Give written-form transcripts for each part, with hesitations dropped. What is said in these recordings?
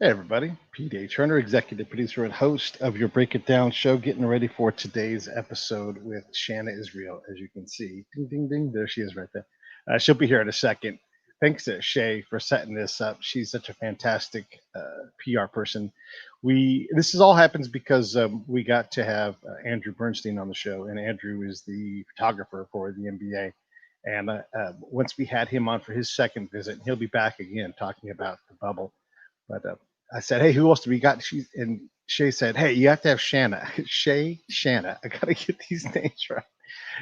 Hey everybody, PJ Turner, executive producer and host of your Break It Down show, getting ready for today's episode with Shanna Israel. As you can see, ding ding ding, there she is right there. She'll be here in a second. Thanks to Shay for setting this up. She's such a fantastic PR person. We This is all happens because we got to have Andrew Bernstein on the show, and Andrew is the photographer for the NBA. And once we had him on for his second visit, he'll be back again talking about the bubble. But I said, "Hey, who else do we got?" And Shay said, "Hey, you have to have Shanna." Shanna. I gotta get these names right.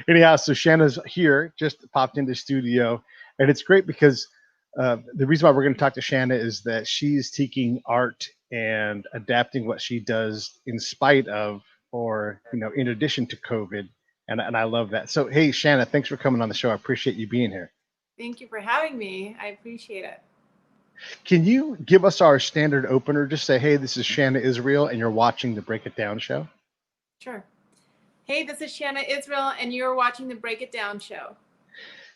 Anyhow, so Shanna's here, just popped into studio, and it's great because the reason why we're going to talk to Shanna is that she's taking art and adapting what she does in spite of, or in addition to COVID, and I love that. So, hey, Shanna, thanks for coming on the show. I appreciate you being here. Thank you for having me. I appreciate it. Can you give us our standard opener? Just say, hey, this is Shanna Israel, and you're watching the Break It Down show. Sure. Hey, this is Shanna Israel, and you're watching the Break It Down show.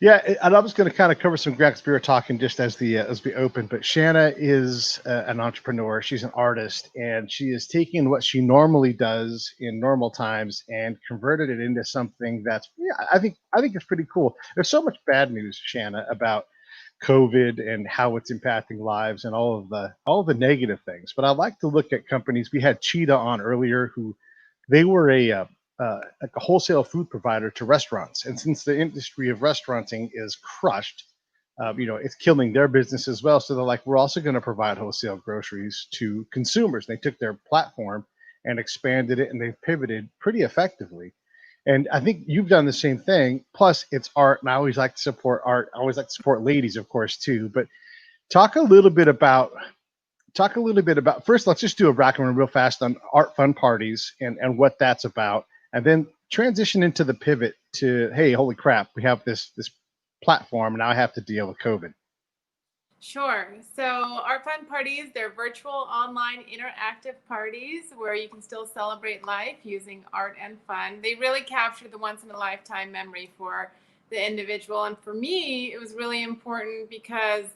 Yeah, and I was going to kind of cover some ground because we were talking just as we open. But Shanna is an entrepreneur. She's an artist, and she is taking what she normally does in normal times and converted it into something that's, yeah, I think it's pretty cool. There's so much bad news, Shanna, about COVID and how it's impacting lives and all of the negative things. But I like to look at companies. We had Cheetah on earlier, who they were like a wholesale food provider to restaurants, and since the industry of restauranting is crushed, it's killing their business as well. So they're like, we're also going to provide wholesale groceries to consumers. They took their platform and expanded it, and they've pivoted pretty effectively. And I think you've done the same thing. Plus, it's art, and I always like to support art. I always like to support ladies, of course, too. But talk a little bit about first. Let's just do a background real fast on art fun parties and what that's about, and then transition into the pivot to, hey, holy crap, we have this platform, and now I have to deal with COVID. Sure. So our fun parties, they're virtual, online, interactive parties where you can still celebrate life using art and fun. They really capture the once in a lifetime memory for the individual. And for me, it was really important because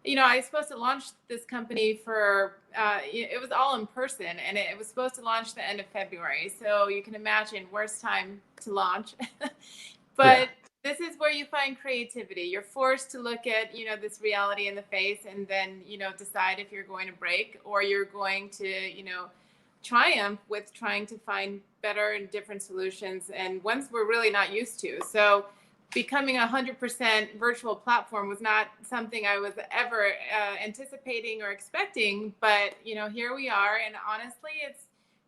I was supposed to launch this company it was all in person, and it was supposed to launch the end of February. So you can imagine worst time to launch. Yeah. But this is where you find creativity. You're forced to look at, this reality in the face and then, decide if you're going to break or you're going to, triumph with trying to find better and different solutions and ones we're really not used to. So becoming 100% virtual platform was not something I was ever anticipating or expecting, but here we are. And honestly, it's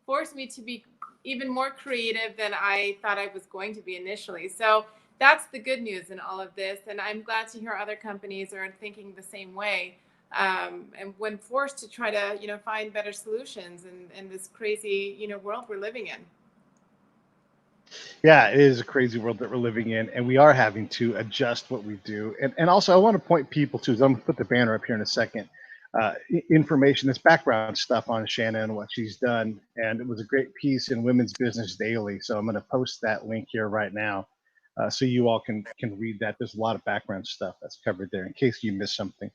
forced me to be even more creative than I thought I was going to be initially. So that's the good news in all of this. And I'm glad to hear other companies are thinking the same way. And when forced to try to, find better solutions in this crazy, world we're living in. Yeah, it is a crazy world that we're living in, and we are having to adjust what we do. And also, I want to point people to, I'm going to put the banner up here in a second, information, this background stuff on Shanna and what she's done. And it was a great piece in Women's Business Daily. So I'm going to post that link here right now, so you all can read that. There's a lot of background stuff that's covered there in case you missed something.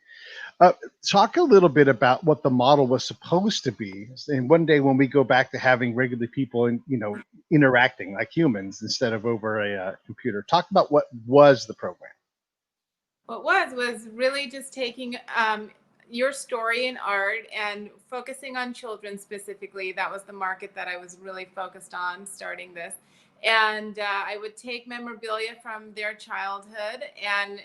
Uh, Talk a little bit about what the model was supposed to be. And one day when we go back to having regular people and interacting like humans instead of over a computer, talk about what was the program. What was really just taking your story in art and focusing on children specifically. That was the market that I was really focused on starting this. And I would take memorabilia from their childhood and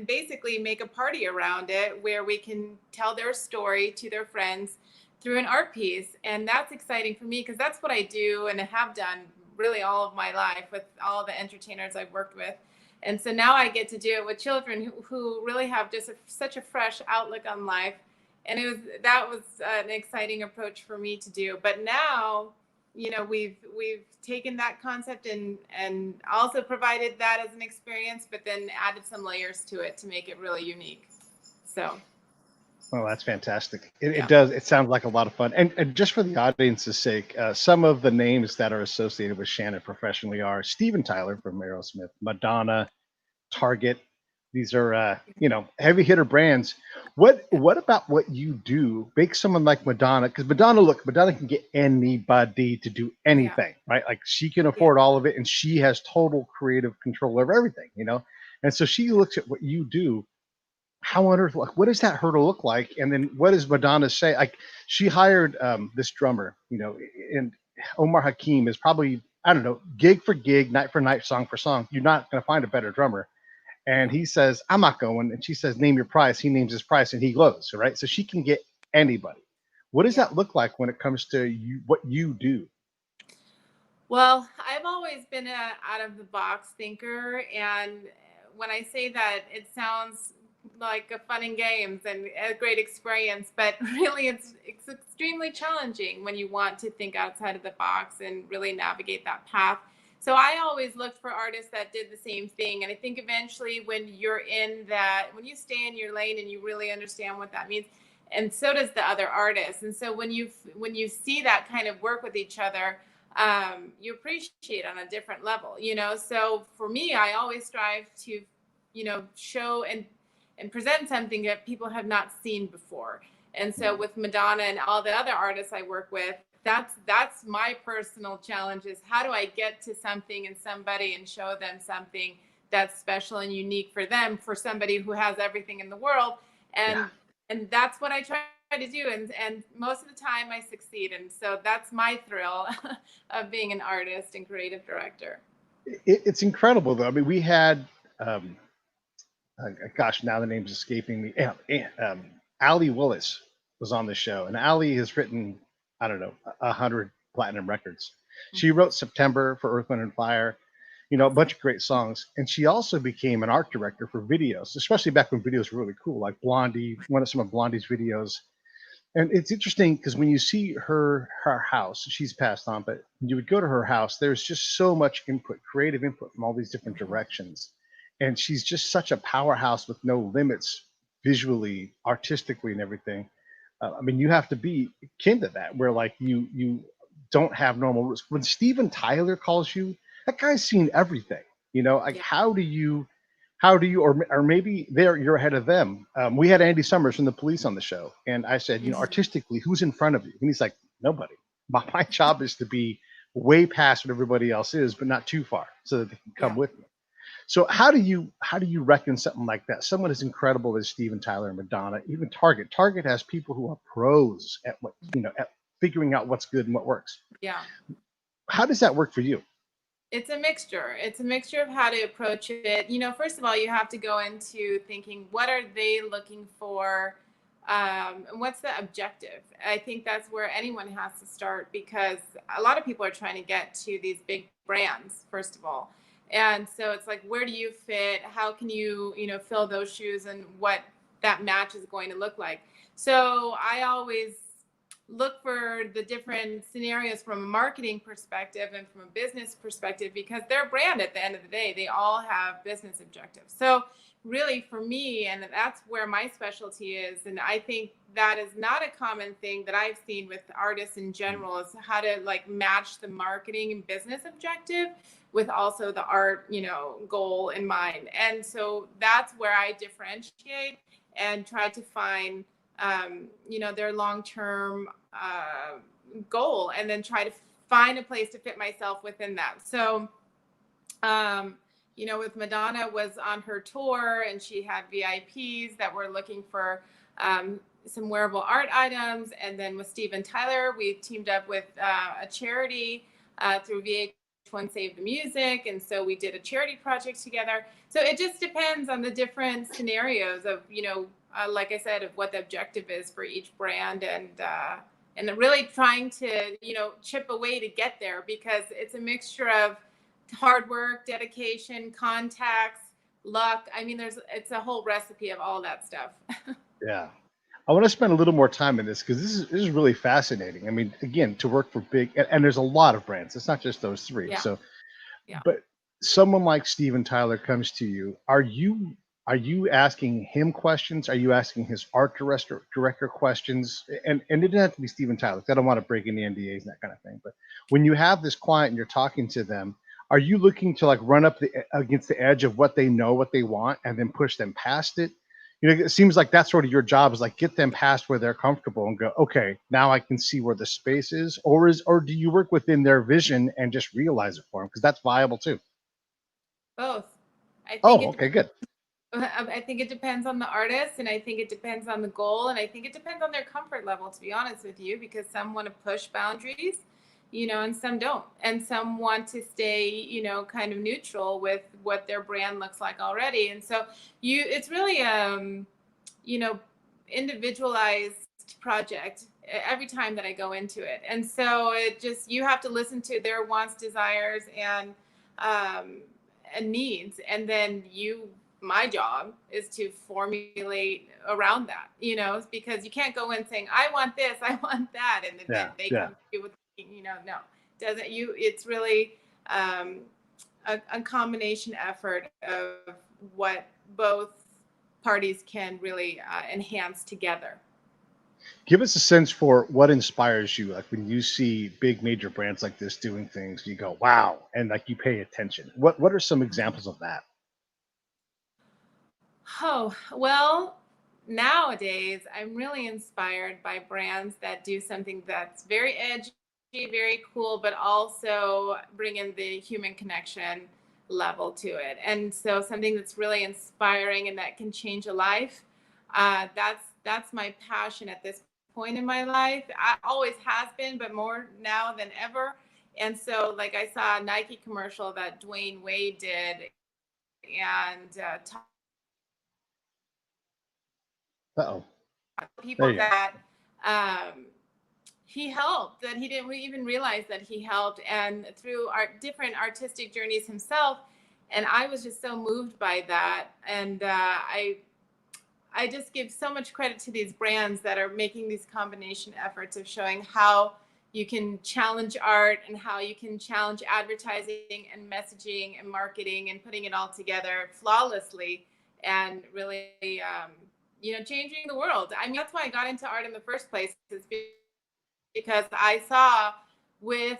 basically make a party around it where we can tell their story to their friends through an art piece. And that's exciting for me because that's what I do and have done really all of my life with all the entertainers I've worked with. And so now I get to do it with children who really have just such a fresh outlook on life. And that was an exciting approach for me to do. But now, we've taken that concept and also provided that as an experience, but then added some layers to it to make it really unique. So. Oh, that's fantastic. It, Yeah. it does. It sounds like a lot of fun. And just for the audience's sake, some of the names that are associated with Shannon professionally are Steven Tyler from Aerosmith, Madonna, Target. These are, heavy hitter brands. What about what you do makes someone like Madonna? Because Madonna, look, Madonna can get anybody to do Yeah, anything, right? Like she can yeah, afford all of it, and she has total creative control over everything, you know. And so she yeah. looks at what you do. How on earth? Like, what does that hurdle look like? And then what does Madonna say? Like, she hired this drummer, you know, and Omar Hakim is probably, I don't know, gig for gig, night for night, song for song. You're not going to find a better drummer. And No. he says, I'm not going. And she says, name your price. He names his price and he goes, right? So she can get anybody. What does Yeah. that look like when it comes to you, what you do? Well, I've always been a out of the box thinker, and when I say that, it sounds like a fun and games and a great experience, but really it's extremely challenging when you want to think outside of the box and really navigate that path. So I always looked for artists that did the same thing, and I think eventually when you're in that, when you stay in your lane and you really understand what that means, and so does the other artists. And so when you see that kind of work with each other, you appreciate on a different level, you know. So for me, I always strive to, you know, show and present something that people have not seen before. And so with Madonna and all the other artists I work with, that's my personal challenge, is how do I get to something and somebody and show them something that's special and unique for them, for somebody who has everything in the world. Yeah. And that's what I try to do, and most of the time I succeed, and so that's my thrill of being an artist and creative director. It's incredible though. I mean, we had, um, gosh, now the name's escaping me. Allie Willis was on the show, and Allie has written, I don't know, 100 platinum records. She Mhm. wrote September for Earth, Wind, and Fire, you know, a Awesome. bunch of great songs. And she also became an art director for videos, especially back when videos were really cool, like Blondie, one of some of Blondie's videos. And it's interesting because when you see her house, she's passed on, but when you would go to her house, there's just so much input, creative input from all these different Mhm. directions. And she's just such a powerhouse with no limits visually, artistically, and everything. I mean, you have to be kin to that, where like you don't have normal rules. When Steven Tyler calls you, that guy's seen everything. You know, like Yeah. how do you or maybe you're ahead of them. We had Andy Summers from the Police on the show, and I said, you know, Mhm. artistically, who's in front of you? And he's like, nobody. My job is to be way past what everybody else is, but not too far, so that they can come Yeah. with me. So how do you reckon something like that? Someone as incredible as Steven Tyler and Madonna, even Target. Target has people who are pros at what, you know, at figuring out what's good and what works. Yeah. How does that work for you? It's a mixture. It's a mixture of how to approach it. You know, first of all, you have to go into thinking, what are they looking for? And what's the objective? I think that's where anyone has to start, because a lot of people are trying to get to these big brands, first of all. And so it's like, where do you fit? How can you, you know, fill those shoes, and what that match is going to look like? So I always look for the different scenarios from a marketing perspective and from a business perspective, because their brand, at the end of the day, they all have business objectives. So really for me, and that's where my specialty is, and I think that is not a common thing that I've seen with artists in general, is how to like match the marketing and business objective with also the art, you know, goal in mind. And so that's where I differentiate and try to find, you know, their long-term goal, and then try to find a place to fit myself within that. So, um, you know, with Madonna was on her tour, and she had VIPs that were looking for some wearable art items. And then with Steven Tyler, we teamed up with a charity through VH1 Save the Music. And so we did a charity project together. So it just depends on the different scenarios of, you know, like I said, of what the objective is for each brand, and really trying to, you know, chip away to get there, because it's a mixture of hard work, dedication, contacts, luck. I mean, it's a whole recipe of all that stuff. Yeah. I want to spend a little more time in this because this is really fascinating. I mean, again, to work for big, and there's a lot of brands. It's not just those three. Yeah, So, yeah. but someone like Steven Tyler comes to you. Are you asking him questions? Are you asking his art director questions? And it doesn't have to be Steven Tyler. I don't want to break any NDAs and that kind of thing. But when you have this client and you're talking to them, are you looking to like run up against the edge of what they know, what they want, and then push them past it? It seems like that's sort of your job, is like get them past where they're comfortable and go, okay, now I can see where the space is, or do you work within their vision and just realize it for them, because that's viable too. Both. I think Oh, it okay, depends. good. I think it depends on the artist, and I think it depends on the goal, and I think it depends on their comfort level, to be honest with you, because some want to push boundaries, and some don't. And some want to stay, kind of neutral with what their brand looks like already. And so it's really, you know, individualized project every time that I go into it. And so you have to listen to their wants, desires, um, and needs. And then my job is to formulate around that, because you can't go in saying, I want this, I want that. And then Yeah, they yeah. come to you with, no, doesn't it's really um, a combination effort of what both parties can really enhance together. Give us a sense for what inspires you, like when you see big major brands like this doing things, you go, wow, and like you pay attention. What are some examples of that? Oh, well, nowadays I'm really inspired by brands that do something that's very edgy, very cool, but also bring in the human connection level to it. And so something that's really inspiring and that can change a life. That's my passion at this point in my life. I always has been, but more now than ever. And so, like, I saw a Nike commercial that Dwayne Wade did, and Uh-oh. There people you go. that um, he helped, that he didn't even realize that he helped, and through different artistic journeys himself. And I was just so moved by that. And I just give so much credit to these brands that are making these combination efforts of showing how you can challenge art and how you can challenge advertising and messaging and marketing and putting it all together flawlessly, and really, changing the world. I mean, that's why I got into art in the first place, is because I saw with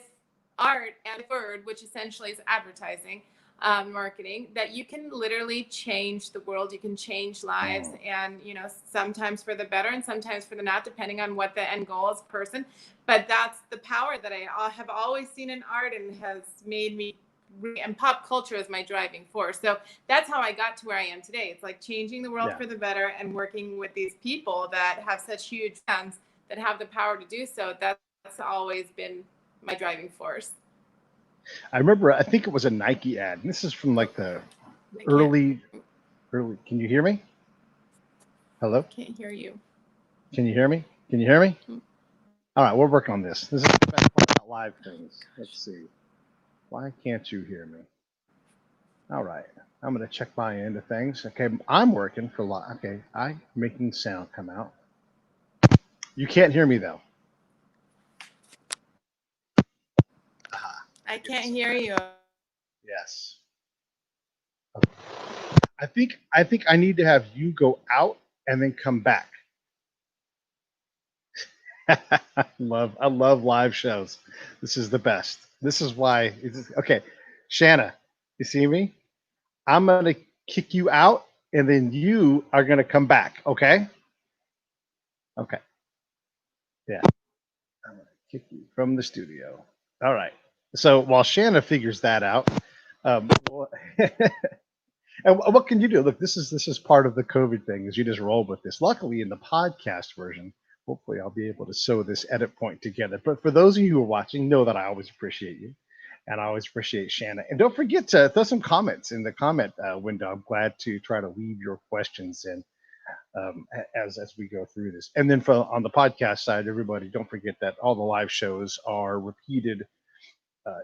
art and word, which essentially is advertising, marketing, that you can literally change the world. You can change lives, Mm. and sometimes for the better and sometimes for the not, depending on what the end goal is person. But that's the power that I have always seen in art, and has made me. And pop culture is my driving force. So that's how I got to where I am today. It's like changing the world Yeah. for the better and working with these people that have such huge fans, that have the power to do so. That's always been my driving force. I remember, I think it was a Nike ad. And this is from Oh, like the I can't early, can you hear me? Hello? can't hear you. Can you hear me? Can you hear me? Mm. All right, we're working on this. This is the best part about live things. Gosh. Let's see. Why can't you hear me? All right. I'm going to check my end of things. Okay, I'm working for live. Okay, I'm making sound come out. You can't hear me though. Aha. Let I me get can't this. hear you. Yes. Okay. I think I need to have you go out and then come back. I love live shows. This is the best. This is why it's okay. Shanna, you see me? I'm gonna kick you out and then you are gonna come back, okay? Okay. Yeah. I'm gonna kick you from the studio. All right. So while Shanna figures that out, um, and what can you do? Look, this is part of the COVID thing. Is you just roll with this. Luckily, in the podcast version, hopefully, I'll be able to sew this edit point together. But for those of you who are watching, know that I always appreciate you, and I always appreciate Shanna. And don't forget to throw some comments in the comment window. I'm glad to try to weave your questions in as we go through this. And then for on the podcast side, everybody, don't forget that all the live shows are repeated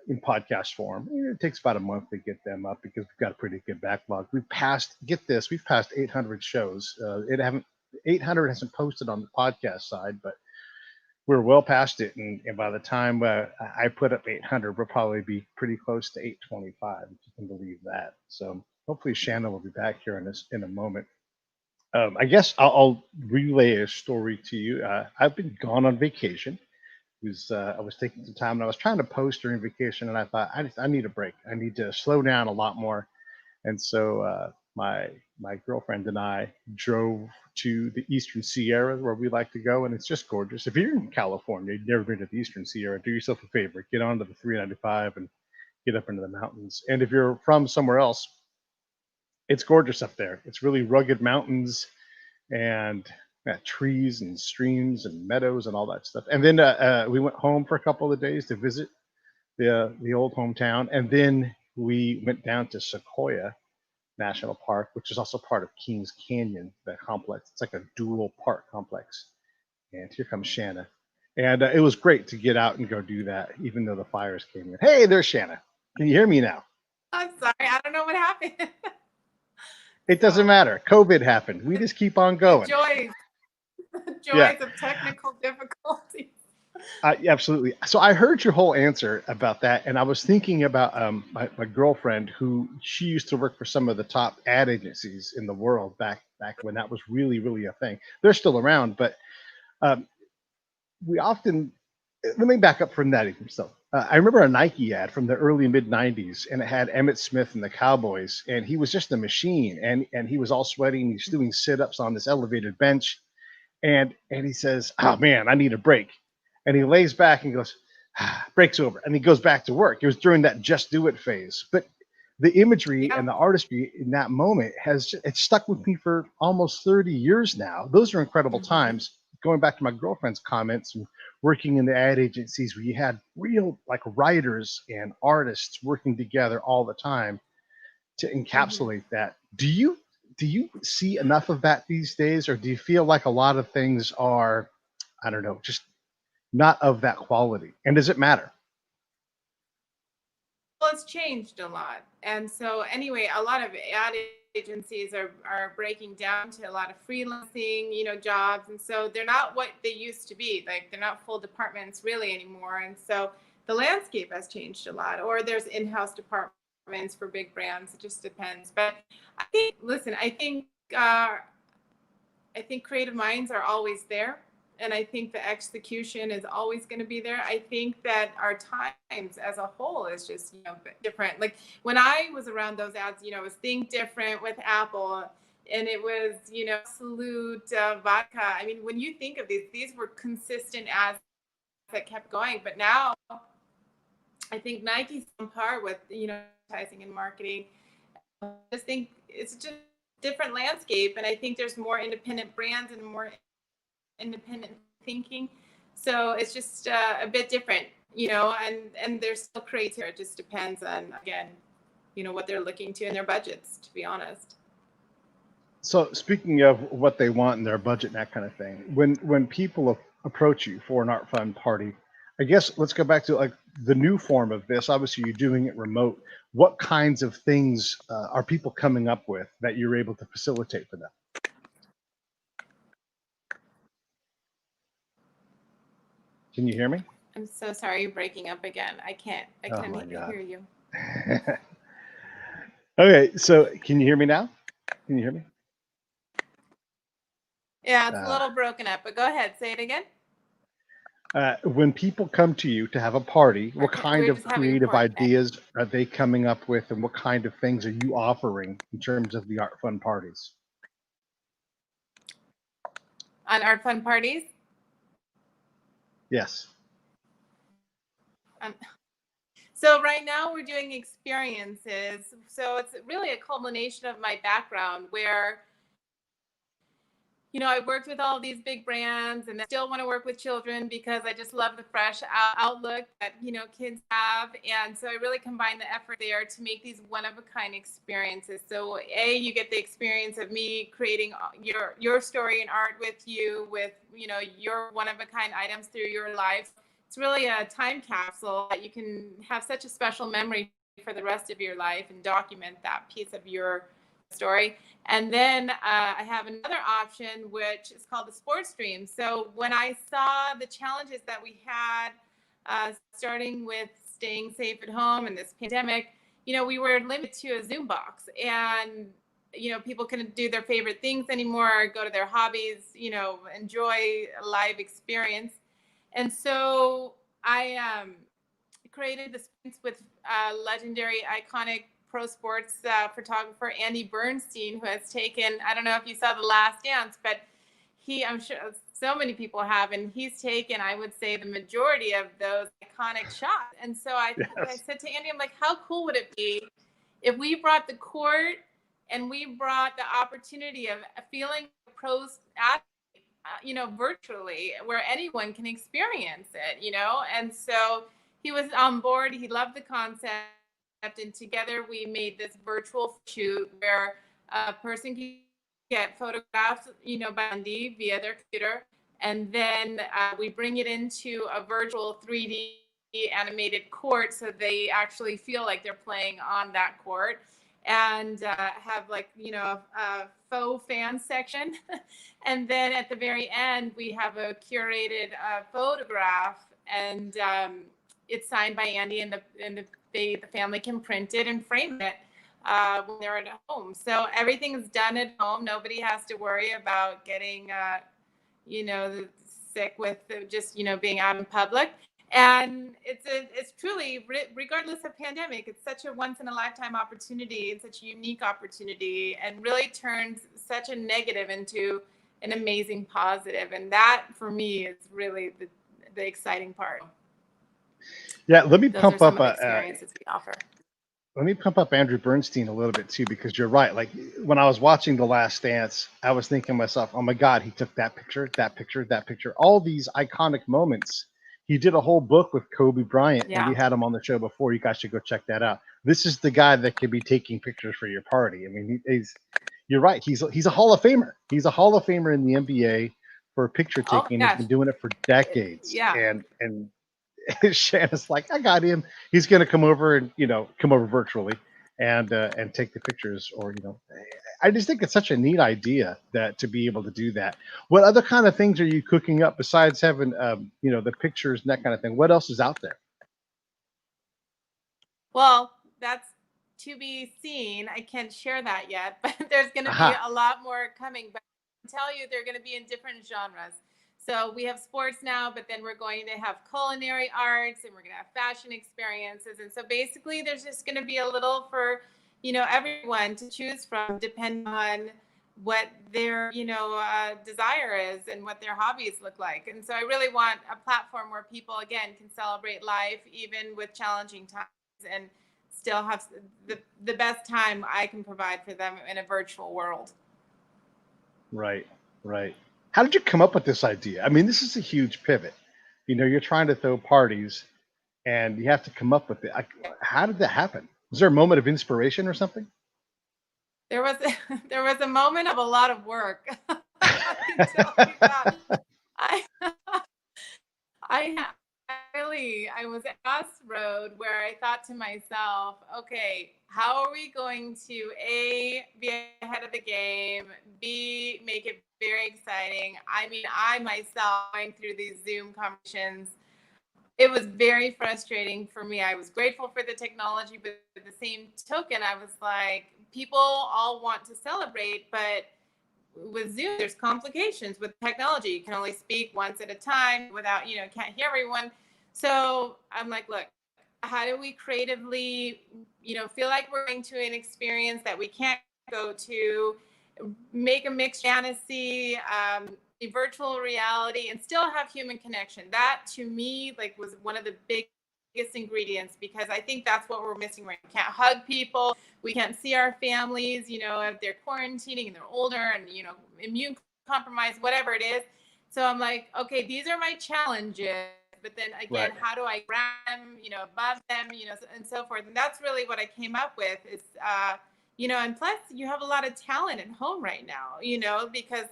in podcast form. It takes about a month to get them up because we've got a pretty good backlog. We've passed 800 shows. It haven't 800 hasn't posted on the podcast side, but we're well past it. And by the time I put up 800, we'll probably be pretty close to 825, if you can believe that. So hopefully Shannon will be back here in a moment. I guess I'll relay a story to you. I've been gone on vacation. I was taking some time and I was trying to post during vacation, and I thought I need a break. I need to slow down a lot more. And so my my girlfriend and I drove to the Eastern Sierra where we like to go, and it's just gorgeous. If you're in California, you've never been to the Eastern Sierra, do yourself a favor, get onto the 395 and get up into the mountains. And if you're from somewhere else, it's gorgeous up there. It's really rugged mountains and trees and streams and meadows and all that stuff. And then we went home for a couple of days to visit the old hometown, and then we went down to Sequoia National Park, which is also part of Kings Canyon, that complex. It's like a dual park complex. And here comes Shanna. And it was great to get out and go do that, even though the fires came in. Hey, there's Shanna. Can you hear me now? I'm sorry, I don't know what happened. It doesn't So matter. COVID happened. We just keep on the going. joys, the Yeah, joys of technical difficulties. absolutely. So I heard your whole answer about that, and I was thinking about my girlfriend, who she used to work for some of the top ad agencies in the world back when that was really a thing. They're still around, but um, we often let me back up from that even. So I remember a Nike ad from the early mid '90s, and it had Emmett Smith and the Cowboys, and he was just a machine, and he was all sweaty, and he's doing sit-ups on this elevated bench, and he says, "Oh man, I need a break," and he lays back and goes, "Break's over," and he goes back to work. It was during that "just do it" phase, but the imagery Yeah. and the artistry in that moment it's stuck with me for almost 30 years now. Those are incredible Mm-hmm. times. Going back to my girlfriend's comments and working in the ad agencies where you had real like writers and artists working together all the time to Mm-hmm. encapsulate that. Do you see enough of that these days, or do you feel like a lot of things are, I don't know, just not of that quality? And does it matter? Well, it's changed a lot. And so anyway, a lot of ad agencies are breaking down to a lot of freelancing, jobs. And so they're not what they used to be. Like they're not full departments really anymore. And so the landscape has changed a lot. Or there's in-house departments for big brands. It just depends. But I think, listen, I think creative minds are always there. And I think the execution is always going to be there. I think that our times as a whole is just, different. Like when I was around those ads, it was Think Different with Apple, and it was, Absolute Vodka. I mean, when you think of these were consistent ads that kept going. But now I think Nike's on par with, advertising and marketing. I just think it's just different landscape, and I think there's more independent brands and more independent thinking. So it's just a bit different, and there's still creative. It just depends on, again, what they're looking to in their budgets, to be honest. So speaking of what they want in their budget and that kind of thing, when people approach you for an art fun party, I guess let's go back to like the new form of this. Obviously, you're doing it remote. What kinds of things are people coming up with that you're able to facilitate for them? Can you hear me? I'm so sorry you're breaking up again. I Oh can't my god. hear you. Okay, so can you hear me now? Can you hear me? Yeah, it's a Uh, little broken up, but go ahead, say it again. when people come to you to have a party, what kind We're of just having a creative poor connection. ideas are they coming up with, and what kind of things are you offering in terms of the art fun parties? On Art Fun Parties. Yes. Um, so right now we're doing experiences. So it's really a culmination of my background where I worked with all these big brands and I still want to work with children because I just love the fresh outlook that, kids have. And so I really combine the effort there to make these one of a kind experiences. So you get the experience of me creating your story and art with you, with, your one of a kind items through your life. It's really a time capsule that you can have such a special memory for the rest of your life and document that piece of your story. And then I have another option, which is called the sports stream. So when I saw the challenges that we had, starting with staying safe at home and this pandemic, we were limited to a Zoom box, and people couldn't do their favorite things anymore, go to their hobbies, enjoy a live experience. And so I created the sprints with legendary, iconic pro sports photographer Andy Bernstein, who has taken, I don't know if you saw The Last Dance, but I'm sure so many people have, and he's taken, I would say, the majority of those iconic shots. And so I Yes. said to Andy, I'm like, how cool would it be if we brought the court and we brought the opportunity of feeling pros virtually, where anyone can experience it, And so he was on board. He loved the concept. And together we made this virtual shoot where a person can get photographs, by Andy via their computer. And then we bring it into a virtual 3D animated court, so they actually feel like they're playing on that court, and have a faux fan section. And then at the very end, we have a curated photograph, and it's signed by Andy, and the family can print it and frame it when they're at home. So everything's done at home. Nobody has to worry about getting sick with just being out in public. And it's truly, regardless of pandemic, it's such a once in a lifetime opportunity. It's such a unique opportunity, and really turns such a negative into an amazing positive. And that for me is really the exciting part. Yeah, let me Those are pump some up of the experiences we offer. let me pump up Andrew Bernstein a little bit too, because you're right. Like when I was watching The Last Dance, I was thinking to myself, oh my God, he took that picture, that picture, that picture, all these iconic moments. He did a whole book with Kobe Bryant, and we Yeah. had him on the show before. You guys should go check that out. This is the guy that could be taking pictures for your party. I mean, you're right. He's a Hall of Famer. He's a Hall of Famer in the NBA for picture Oh taking. my He's gosh. been doing it for decades. Yeah. And Shanna's like, I got him. He's gonna come over and come over virtually and take the pictures. Or I just think it's such a neat idea that to be able to do that. What other kind of things are you cooking up besides having the pictures and that kind of thing? What else is out there? Well, that's to be seen. I can't share that yet, but there's going to be Aha. a lot more coming. But I can tell you they're going to be in different genres. So we have sports now, but then we're going to have culinary arts, and we're going to have fashion experiences. And so basically there's just going to be a little for, everyone to choose from, depending on what their, desire is and what their hobbies look like. And so I really want a platform where people, again, can celebrate life, even with challenging times, and still have the best time I can provide for them in a virtual world. Right, right. How did you come up with this idea? I mean, this is a huge pivot. You're trying to throw parties, and you have to come up with it. How did that happen? Was there a moment of inspiration or something? There was there was a moment of a lot of work. I can tell you that. I I I was at a crossroad where I thought to myself, okay, how are we going to A, be ahead of the game, B, make it very exciting? I mean, I myself going through these Zoom conversations, it was very frustrating for me. I was grateful for the technology, but at the same token, I was like, people all want to celebrate, but with Zoom, there's complications with technology. You can only speak once at a time without, can't hear everyone. So I'm like, look, how do we creatively, feel like we're going to an experience that we can't go to, make a mixed fantasy, a virtual reality, and still have human connection? That to me, like, was one of the biggest ingredients, because I think that's what we're missing right now. We can't hug people. We can't see our families, if they're quarantining and they're older and, immune compromised, whatever it is. So I'm like, okay, these are my challenges. But then again, Right. how do I grab them, above them, and so forth. And that's really what I came up with is, and plus you have a lot of talent at home right now, because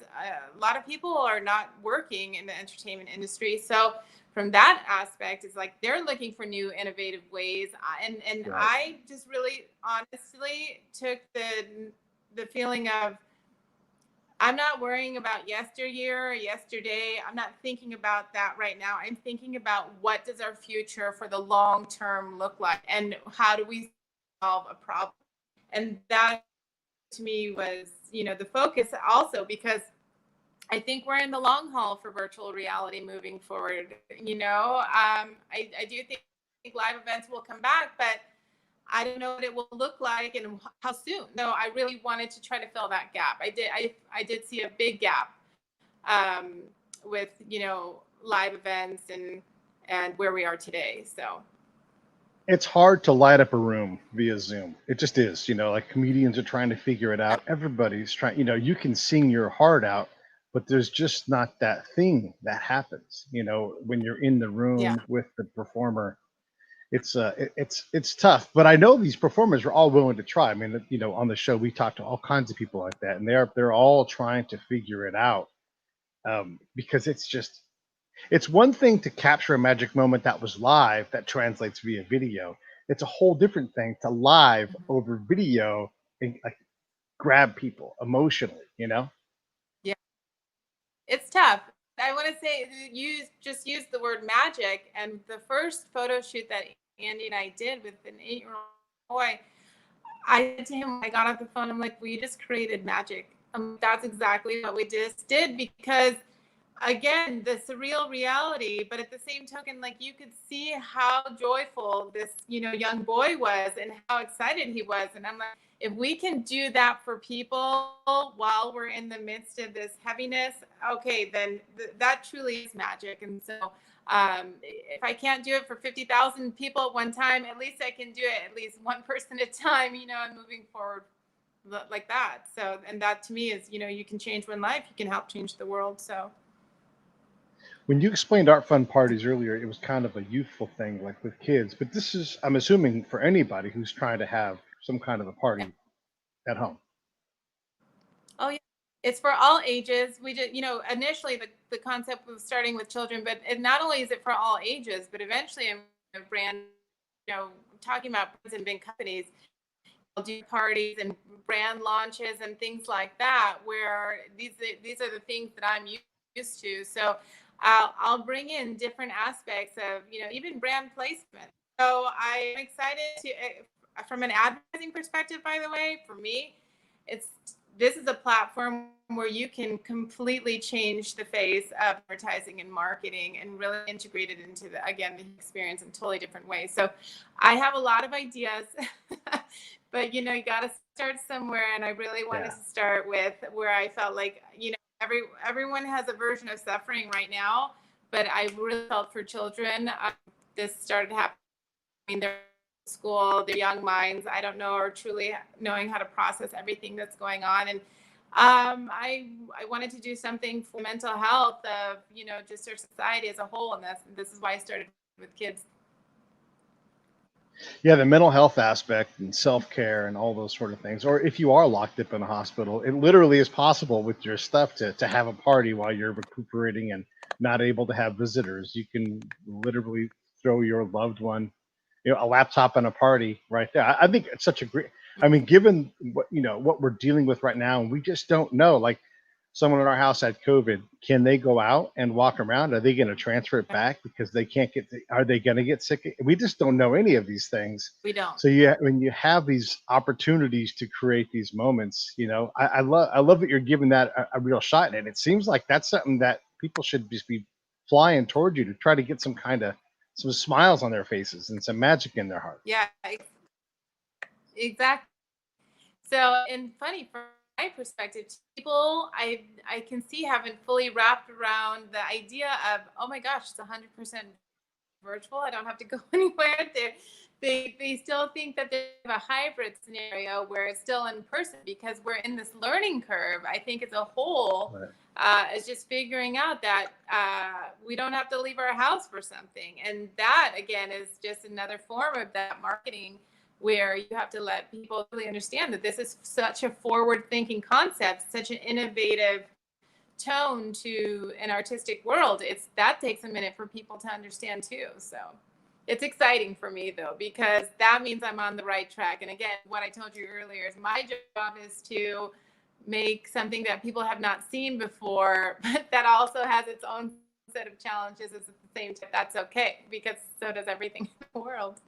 a lot of people are not working in the entertainment industry. So from that aspect, it's like they're looking for new innovative ways. And Right. I just really honestly took the feeling of, I'm not worrying about yesteryear or yesterday. I'm not thinking about that right now. I'm thinking about what does our future for the long term look like, and how do we solve a problem? And that to me was, the focus also, because I think we're in the long haul for virtual reality moving forward. I do think live events will come back, but I don't know what it will look like and how soon. No, I really wanted to try to fill that gap. I did see a big gap um, with live events and where we are today. So It's hard to light up a room via Zoom. It just is. Like comedians are trying to figure it out. Everybody's trying. You can sing your heart out, but there's just not that thing that happens. When you're in the yeah, room with the performer. It's tough, but I know these performers are all willing to try. I mean, on the show we talked to all kinds of people like that, and they're all trying to figure it out, because it's one thing to capture a magic moment that was live that translates via video. It's a whole different thing to live mhm, over video and like grab people emotionally. yeah, it's tough. I want to say you just used the word magic, and the first photo shoot that Andy and I did with an 8-year-old boy, I said to him when I got off the phone, I'm like, we just created magic. That's exactly what we just did because again, the surreal reality, but at the same token, like you could see how joyful this, young boy was and how excited he was. And I'm like, if we can do that for people while we're in the midst of this heaviness, okay, then that truly is magic. And so if I can't do it for 50,000 people at one time, at least I can do it at least one person at a time, and moving forward like that. So, and that to me is, you can change one life, you can help change the world. So, When you explained art fun parties earlier, it was kind of a youthful thing, like with kids. But this is, I'm assuming, for anybody who's trying to have some kind of a yeah. party at home. Oh yeah, it's for all ages. We just, initially the concept was starting with children, but it not only is it for all ages, but eventually I'm a brand, talking about brands and big companies. I'll do parties and brand launches and things like that, where these are the things that I'm used to. So I'll bring in different aspects of, even brand placement. So I'm excited to, from an advertising perspective, by the way, for me, it's this is a platform where you can completely change the face of advertising and marketing and really integrate it into the experience in totally different ways. So I have a lot of ideas, but you got to start somewhere. And I really wanted Yeah. to start with where I felt like, everyone has a version of suffering right now, but I really felt for children. This started happening. They're school, their young minds, I don't know, are truly knowing how to process everything that's going on. And I wanted to do something for mental health of, just our society as a whole. And this is why I started with kids. Yeah, the mental health aspect and self care and all those sort of things. Or if you are locked up in a hospital, it literally is possible with your stuff to have a party while you're recuperating and not able to have visitors. You can literally throw your loved one, a laptop and a party right there. I think it's such a great. I mean, given what we're dealing with right now, and we just don't know. Like someone in our house had COVID. Can they go out and walk around? Are they going to transfer it back because they can't get? Are they going to get sick? We just don't know any of these things. We don't. So when you have these opportunities to create these moments, I love that you're giving that a real shot, and it seems like that's something that people should just be flying towards you to try to get some smiles on their faces and some magic in their heart. Yeah, exactly. So, and funny from my perspective, people I can see haven't fully wrapped around the idea of, oh my gosh, it's 100% virtual. I don't have to go anywhere. They still think that they have a hybrid scenario where it's still in person because we're in this learning curve. I think as a whole, Right. is just figuring out that we don't have to leave our house for something, and that again is just another form of that marketing where you have to let people really understand that this is such a forward-thinking concept, such an innovative tone to an artistic world. It's that takes a minute for people to understand too. So it's exciting for me though, because that means I'm on the right track. And again, what I told you earlier is my job is to make something that people have not seen before, but that also has its own set of challenges at the same time. That's okay because so does everything in the world.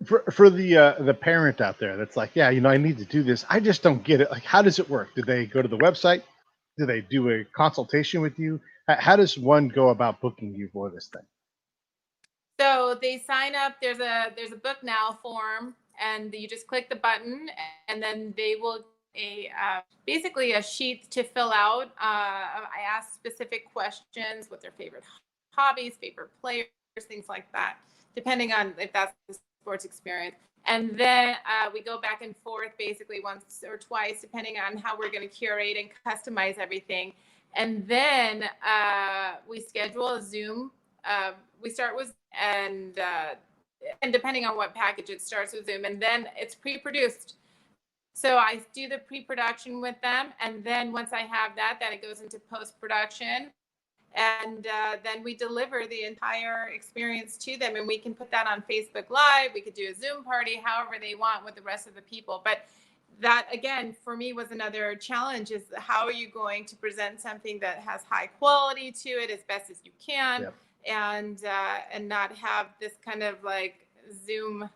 For the parent out there that's like, yeah, I need to do this. I just don't get it. Like, how does it work? Do they go to the website? Do they do a consultation with you? How does one go about booking you for this thing? So so they sign up. There's a book now form, and you just click the button, and then they will basically a sheet to fill out. I ask specific questions: what their favorite hobbies, favorite players, things like that, depending on if that's the sports experience. And then we go back and forth basically once or twice, depending on how we're going to curate and customize everything. And then we schedule a Zoom. We start with, and depending on what package, it starts with Zoom, and then it's pre-produced. So I do the pre-production with them, and then once I have that, then it goes into post-production, and then we deliver the entire experience to them, and we can put that on Facebook Live. We could do a Zoom party, however they want, with the rest of the people. But that, again, for me was another challenge: is how are you going to present something that has high quality to it as best as you can, Yep. and not have this kind of like Zoom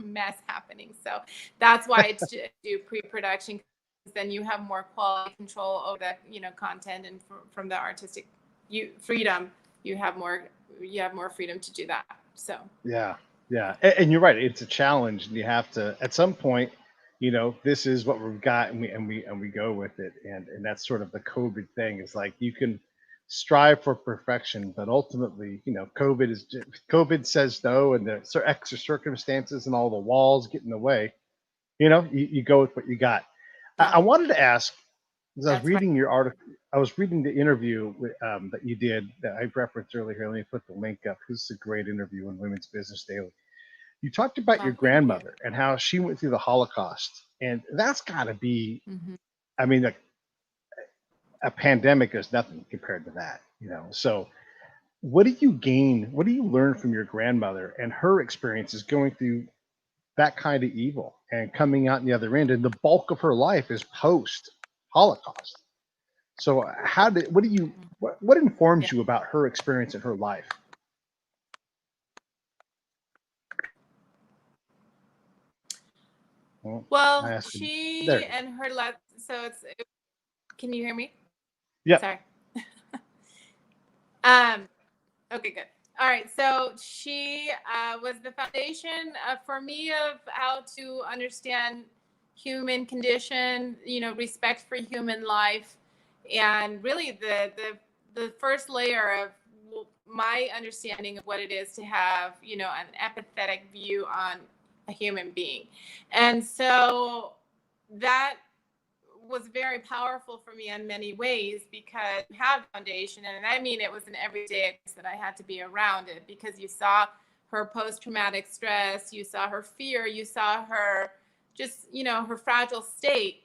mess happening. So that's why it's to do pre-production, because then you have more quality control over the content, and from the artistic freedom, you have more freedom to do that. So Yeah, yeah, and you're right. It's a challenge, and you have to at some point. This is what we've got, and we go with it, and that's sort of the COVID thing. Is like you can strive for perfection, but ultimately, COVID says no, and the extra circumstances and all the walls get in the way. You go with what you got. I yeah, wanted to ask, because I was that's right. reading your article, I was reading the interview that you did that I referenced earlier. Let me put the link up. This is a great interview on Women's Business Daily. You talked about your Well, thank you. grandmother and how she went through the Holocaust, and that's got to be, Mm-hmm. I mean, a pandemic is nothing compared to that. So what do you gain? What do you learn from your grandmother and her experiences going through that kind of evil and coming out in the other end? And the bulk of her life is post Holocaust. So what Yeah. informs you about her experience in her life? Well, I Well, asked him. There she it is. and her so can you hear me? Yep. Sorry. um okay, good. All right, so she was the foundation for me of how to understand human condition, respect for human life, and really the first layer of my understanding of what it is to have an empathetic view on a human being. And so that was very powerful for me in many ways, because you have foundation, and I mean it was an everyday that I had to be around it, because you saw her post-traumatic stress, you saw her fear, you saw her just her fragile state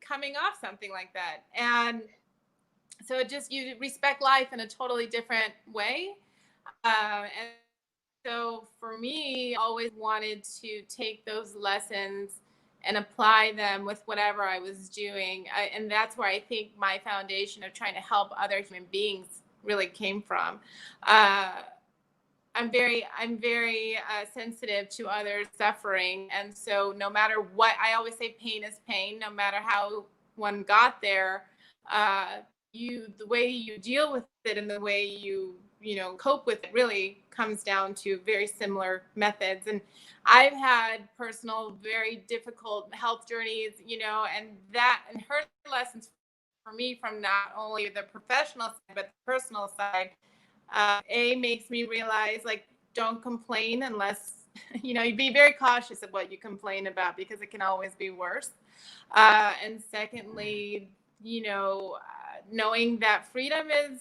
coming off something like that. And so it just, you respect life in a totally different way. And so for me, I always wanted to take those lessons and apply them with whatever I was doing. And that's where I think my foundation of trying to help other human beings really came from. Uh, I'm very sensitive to others' suffering, and so no matter what, I always say pain is pain. No matter how one got there, uh, the way you deal with it and the way you cope with it really comes down to very similar methods. And I've had personal, very difficult health journeys, and her lessons for me from not only the professional side but the personal side, makes me realize, like, don't complain unless you be very cautious of what you complain about, because it can always be worse. And secondly, knowing that freedom is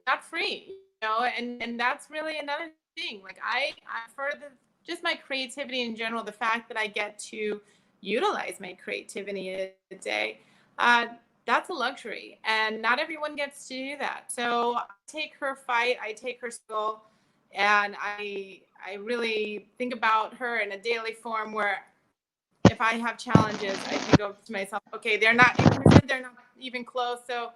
not free, and that's really another thing. Like, I for the just my creativity in general, the fact that I get to utilize my creativity in a day, uh, that's a luxury, and not everyone gets to do that. So I take her fight, I take her skill, and I really think about her in a daily form, where if I have challenges, I think of to myself, okay, they're not even close. So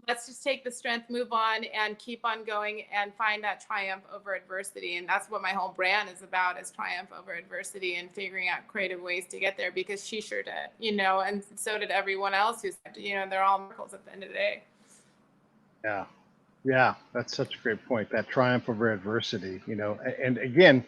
let's just take the strength, move on, and keep on going, and find that triumph over adversity. And that's what my whole brand is about, is triumph over adversity, and figuring out creative ways to get there, because she sure did, and so did everyone else they're all miracles at the end of the day. Yeah. Yeah, that's such a great point. That triumph over adversity, and again,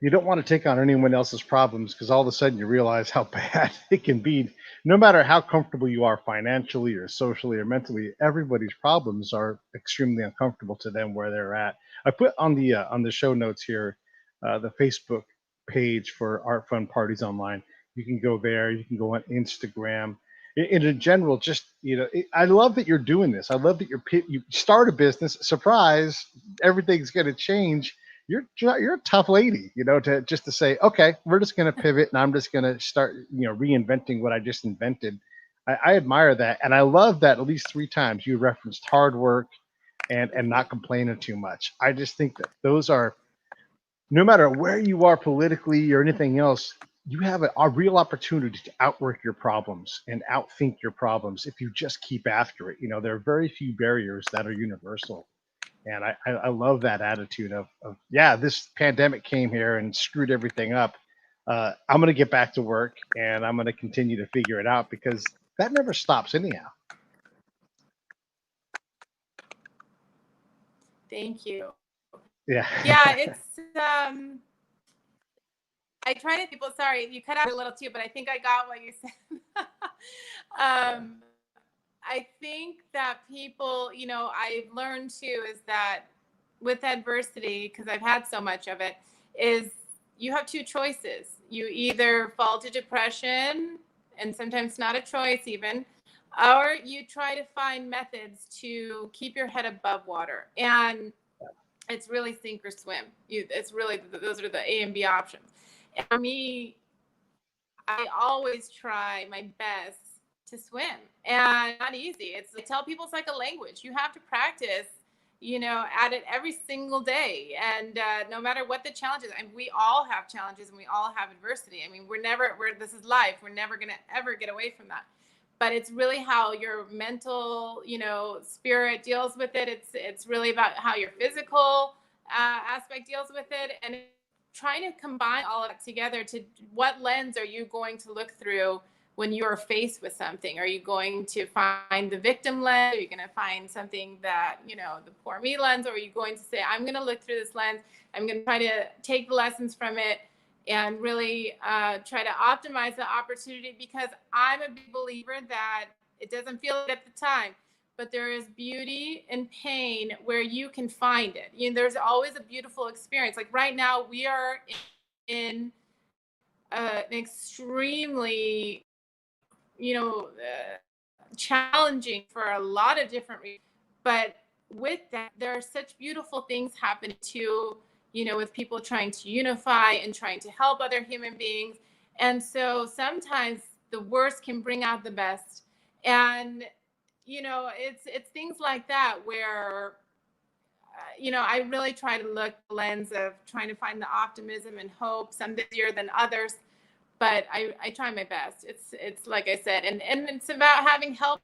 you don't want to take on anyone else's problems because all of a sudden you realize how bad it can be. No matter how comfortable you are financially or socially or mentally, everybody's problems are extremely uncomfortable to them where they're at. I put on the show notes here the Facebook page for Art Fun Parties Online. You can go there. You can go on Instagram. In general, just I love that you're doing this. I love that you start a business. Surprise! Everything's going to change. You're a tough lady, to just to say, okay, we're just going to pivot, and I'm just going to start, reinventing what I just invented. I admire that, and I love that at least three times you referenced hard work and not complaining too much. I just think that those are, no matter where you are politically or anything else, you have a real opportunity to outwork your problems and outthink your problems if you just keep after it. There are very few barriers that are universal, and I love that attitude of, yeah, this pandemic came here and screwed everything up. I'm going to get back to work and I'm going to continue to figure it out because that never stops anyhow. Thank you. Yeah. Yeah, it's I try to people. Sorry, you cut out a little too, but I think I got what you said. I think that people, I've learned too is that with adversity, because I've had so much of it, is you have two choices. You either fall to depression, and sometimes not a choice even, or you try to find methods to keep your head above water. And it's really sink or swim. It's really, those are the A and B options. And for me, I always try my best to swim, and not easy. I tell people it's like a language. You have to practice, at it every single day. And no matter what the challenges, and we all have challenges and we all have adversity. I mean, this is life. We're never going to ever get away from that. But it's really how your mental, spirit deals with it. It's really about how your physical aspect deals with it. And trying to combine all of it together to what lens are you going to look through when you're faced with something? Are you going to find the victim lens? Are you going to find something that, the poor me lens? Or are you going to say, I'm going to look through this lens, I'm going to try to take the lessons from it and really try to optimize the opportunity? Because I'm a big believer that it doesn't feel it at the time, but there is beauty in pain where you can find it. There's always a beautiful experience. Like right now, we are in an extremely, challenging for a lot of different reasons. But with that, there are such beautiful things happening too, with people trying to unify and trying to help other human beings. And so sometimes the worst can bring out the best. And it's things like that where I really try to look the lens of trying to find the optimism and hope, some busier than others, but I try my best. It's like I said, and it's about having help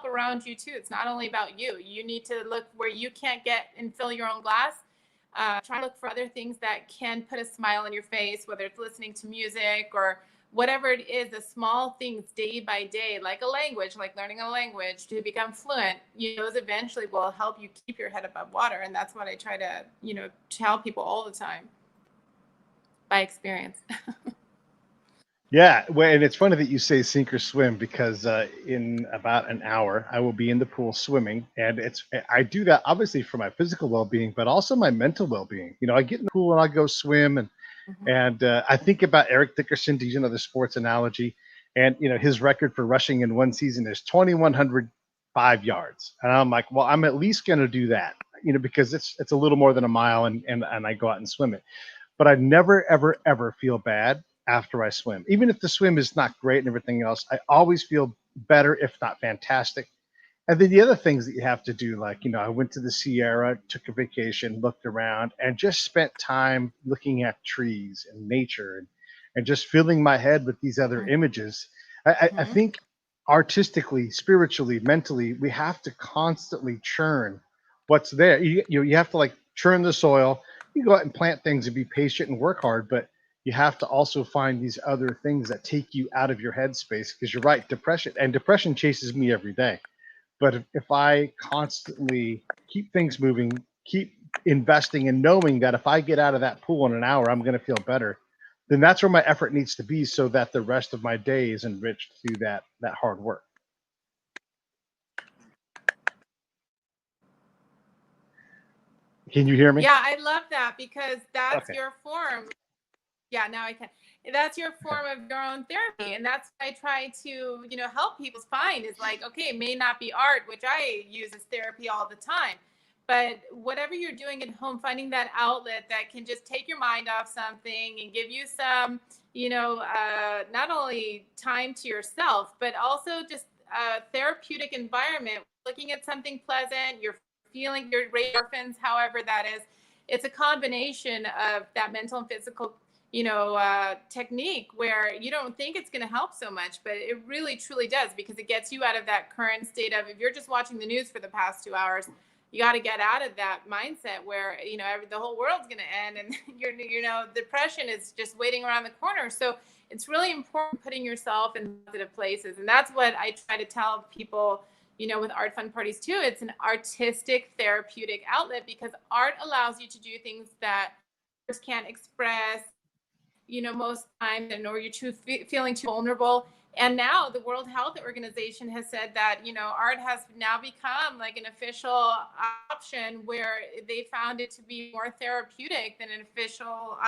around you too. It's not only about you. You need to look where you can't get and fill your own glass. Try to look for other things that can put a smile on your face, whether it's listening to music or whatever it is, the small things day by day, like a language, like learning a language to become fluent, those eventually will help you keep your head above water. And that's what I try to, tell people all the time by experience. Yeah, well, and it's funny that you say sink or swim because in about an hour I will be in the pool swimming, and I do that obviously for my physical well-being, but also my mental well-being. I get in the pool and I go swim, and Mhm. I think about Eric Dickerson to use another sports analogy, and his record for rushing in one season is 2,105 yards, and I'm like, well, I'm at least going to do that, because it's a little more than a mile, and I go out and swim it, but I never, ever, ever feel bad after I swim. Even if the swim is not great and everything else, I always feel better, if not fantastic. And then the other things that you have to do, like, I went to the Sierra, took a vacation, looked around, and just spent time looking at trees and nature, and just filling my head with these other images. I Mhm. think artistically, spiritually, mentally, we have to constantly churn what's there. You have to like churn the soil. You go out and plant things and be patient and work hard, but you have to also find these other things that take you out of your headspace, because you're right, depression chases me every day. But if I constantly keep things moving, keep investing and knowing that if I get out of that pool in an hour, I'm going to feel better, then that's where my effort needs to be so that the rest of my day is enriched through that hard work. Can you hear me? Yeah, I love that because that's Okay. your form. Yeah, now I can. That's your form of your own therapy. And that's what I try to, help people find is like, okay, it may not be art, which I use as therapy all the time. But whatever you're doing at home, finding that outlet that can just take your mind off something and give you some, not only time to yourself, but also just a therapeutic environment, looking at something pleasant, you're feeling your endorphins, however that is. It's a combination of that mental and physical technique where you don't think it's going to help so much, but it really truly does because it gets you out of that current state of if you're just watching the news for the past 2 hours, you got to get out of that mindset where the whole world's going to end and depression is just waiting around the corner. So it's really important putting yourself in positive places, and that's what I try to tell people. With art fun parties too, it's an artistic therapeutic outlet because art allows you to do things that others can't express most times, and or you're feeling too vulnerable. And now the World Health Organization has said that art has now become like an official option where they found it to be more therapeutic than an official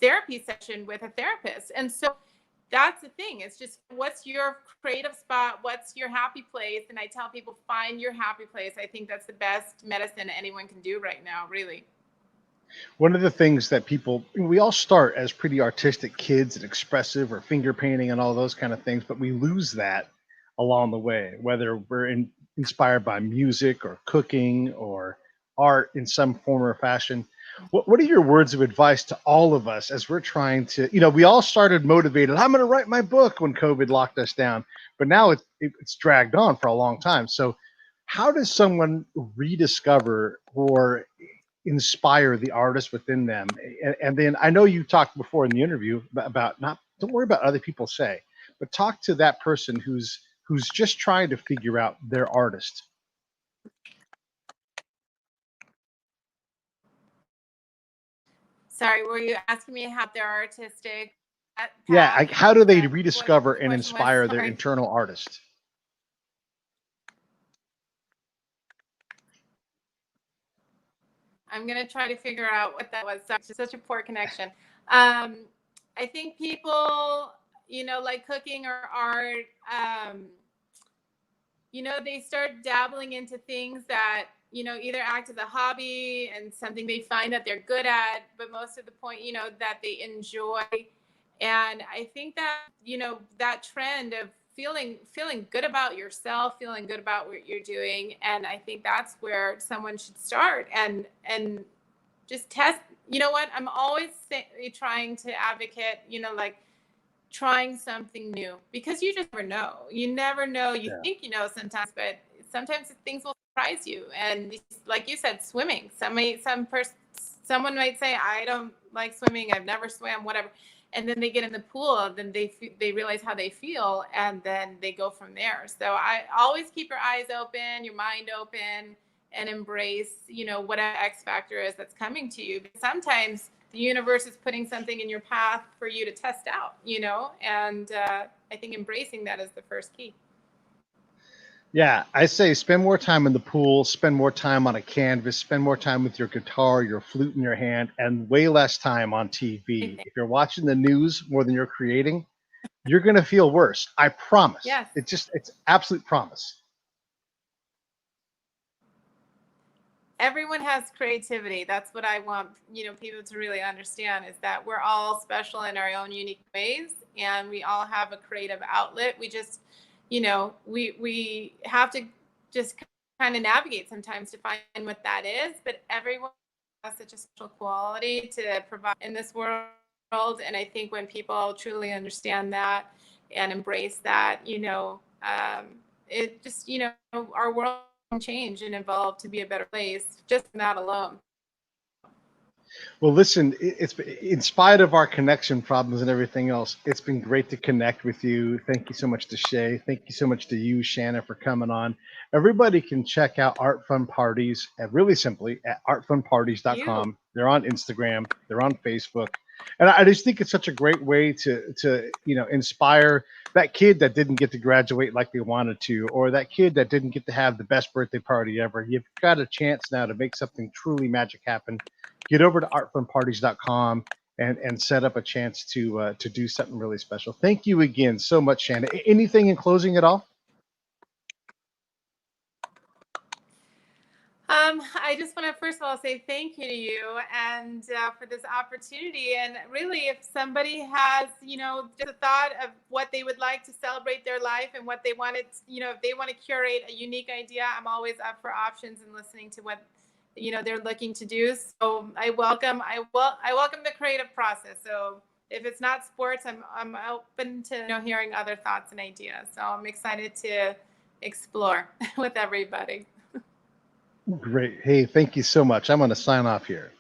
therapy session with a therapist. And so that's the thing. It's just what's your creative spot? What's your happy place? And I tell people, find your happy place. I think that's the best medicine anyone can do right now, really. One of the things that we all start as pretty artistic kids and expressive or finger painting and all those kind of things, but we lose that along the way, whether we're inspired by music or cooking or art in some form or fashion. What are your words of advice to all of us as we're trying to, we all started motivated. I'm going to write my book when COVID locked us down, but now it's dragged on for a long time. So how does someone rediscover or inspire the artist within them? And then I know you talked before in the interview about not don't worry about other people say, but talk to that person who's just trying to figure out their artist. Sorry, were you asking me how they're artistic Yeah, path? how do Is they that what rediscover the and question was? inspire their Sorry. internal artist? I'm going to try to figure out what that was. Sorry, it's just such a poor connection. Um, I think people, like cooking or art, they start dabbling into things that, either act as a hobby and something they find that they're good at, but most of the point, that they enjoy. And I think that, that trend of feeling good about yourself, feeling good about what you're doing. And I think that's where someone should start and just test. You know what? I'm always trying to advocate, like trying something new because you just never know. You never know. You Yeah. think sometimes, but sometimes things will surprise you. And like you said, swimming. Someone might say, "I don't like swimming. I've never swam, whatever." And then they get in the pool, then they realize how they feel, and then they go from there. So I always keep your eyes open, your mind open, and embrace, whatever X factor is that's coming to you. But sometimes the universe is putting something in your path for you to test out, and I think embracing that is the first key. Yeah, I say spend more time in the pool, spend more time on a canvas, spend more time with your guitar, your flute in your hand, and way less time on TV. If you're watching the news more than you're creating, you're going to feel worse. I promise. Yes. It's absolute promise. Everyone has creativity. That's what I want, people to really understand is that we're all special in our own unique ways and we all have a creative outlet. We just, we have to just kind of navigate sometimes to find what that is, but everyone has such a special quality to provide in this world. And I think when people truly understand that and embrace that, it just, our world change and evolve to be a better place just from that alone. Well, listen, it's in spite of our connection problems and everything else, it's been great to connect with you. Thank you so much to Shay. Thank you so much to you, Shanna, for coming on. Everybody can check out Art Fun Parties really simply at You. artfunparties.com. They're on Instagram, they're on Facebook. And I just think it's such a great way to inspire that kid that didn't get to graduate like they wanted to, or that kid that didn't get to have the best birthday party ever. You've got a chance now to make something truly magic happen. Get over to artfunparties.com and set up a chance to do something really special. Thank you again so much, Shanna. Anything in closing at all? I just want to first of all say thank you to you and for this opportunity. And really, if somebody has, just a thought of what they would like to celebrate their life and what they wanted, if they want to curate a unique idea, I'm always up for options and listening to what, they're looking to do. So I welcome the creative process. So if it's not sports, I'm open to hearing other thoughts and ideas. So I'm excited to explore with everybody. Great. Hey, thank you so much. I'm going to sign off here.